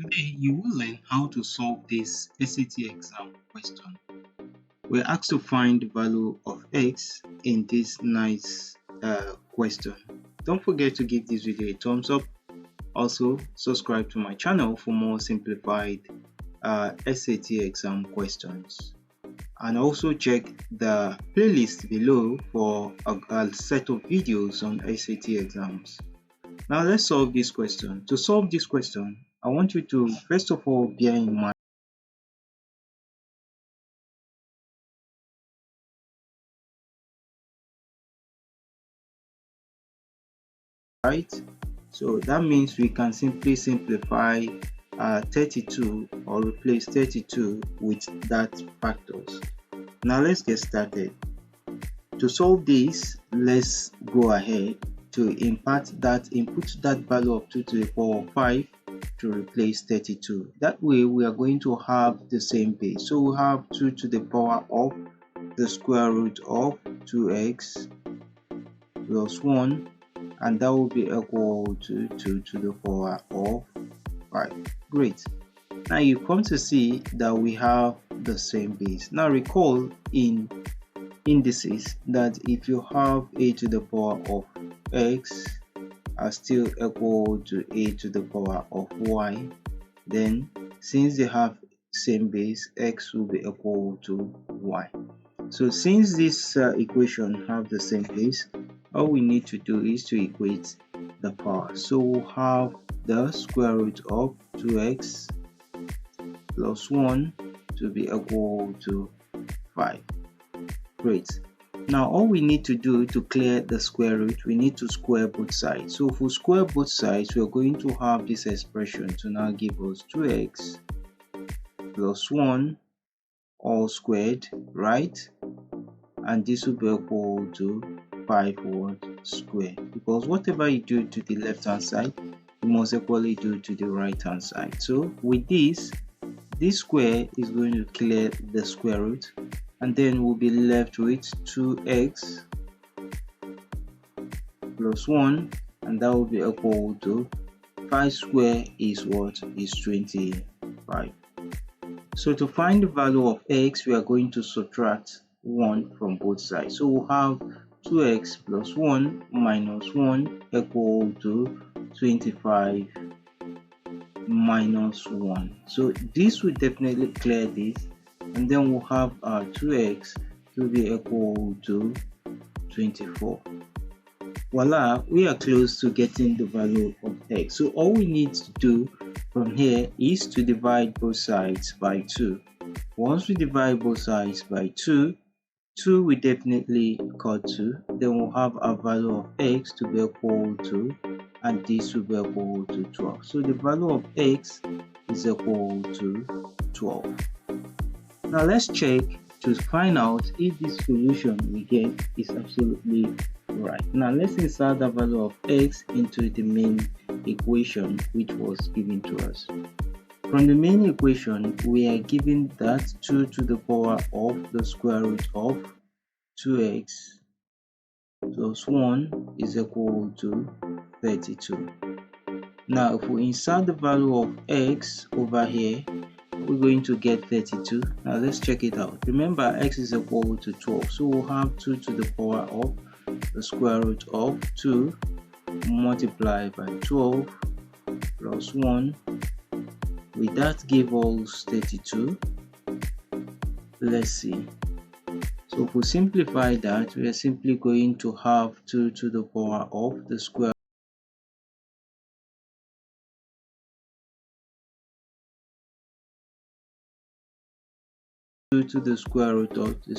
Today, you will learn how to solve this SAT exam question. We're asked to find the value of x in this nice question. Don't forget to give this video a thumbs up. Also, subscribe to my channel for more simplified SAT exam questions. And also check the playlist below for a set of videos on SAT exams. Now let's solve this question. To solve this question, I want you to first of all bear in mind right? So that means we can simply simplify 32 or replace 32 with that factors. Now let's get started. To solve this, let's go ahead to input that value of 2 to the power of 5 to replace 32. That way we are going to have the same base. So we have 2 to the power of the square root of 2x plus 1, and that will be equal to 2 to the power of 5. Great. Now you come to see that we have the same base. Now recall in indices that if you have a to the power of x are still equal to a to the power of y, then since they have same base, x will be equal to y. So since this equation have the same base, all we need to do is to equate the power. So we'll have the square root of 2x plus 1 to be equal to 5. Great. Now all we need to do to clear the square root, we need to square both sides. So if we square both sides, we're going to have this expression to now give us 2x plus 1 all squared, right? And this will be equal to 5 squared, because whatever you do to the left hand side, you must equally do to the right hand side. So with this square is going to clear the square root, and then we'll be left with 2x plus 1, and that will be equal to 5 squared is what? Is 25. So to find the value of x, we are going to subtract 1 from both sides. So we'll have 2x plus 1 minus 1 equal to 25 minus 1. So this will definitely clear this, and then we'll have our 2x to be equal to 24. Voila, we are close to getting the value of x. So all we need to do from here is to divide both sides by 2. Once we divide both sides by 2, 2 will definitely cut 2. Then we'll have a value of x to be equal to, and this will be equal to 12. So the value of x is equal to 12. Now let's check to find out if this solution we get is absolutely right. Now let's insert the value of x into the main equation which was given to us. From the main equation, we are given that 2 to the power of the square root of 2x plus 1 is equal to 32. Now if we insert the value of x over here, we're going to get 32. Now let's check it out. Remember, x is equal to 12, so we'll have 2 to the power of the square root of 2 multiplied by 12 plus 1. Will that give us 32? Let's see. So if we simplify that, we are simply going to have 2 to the power of the square to the square root of to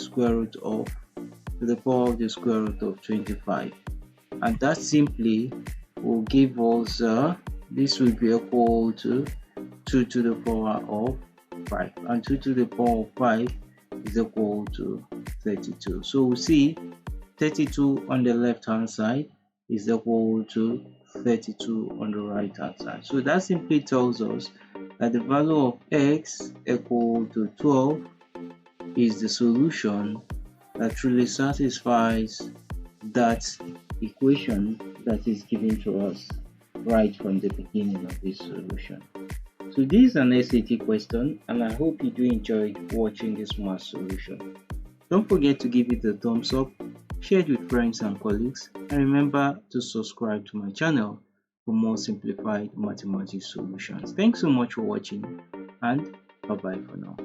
the power of the square root of 25, and that simply will give us this will be equal to 2 to the power of 5, and 2 to the power of 5 is equal to 32. So we see 32 on the left hand side is equal to 32 on the right hand side. So that simply tells us that the value of x equal to 12 is the solution that truly satisfies that equation that is given to us right from the beginning of this solution. So this is an SAT question, and I hope you do enjoy watching this math solution. Don't forget to give it a thumbs up, share it with friends and colleagues, and remember to subscribe to my channel for more simplified mathematics solutions. Thanks so much for watching, and bye bye for now.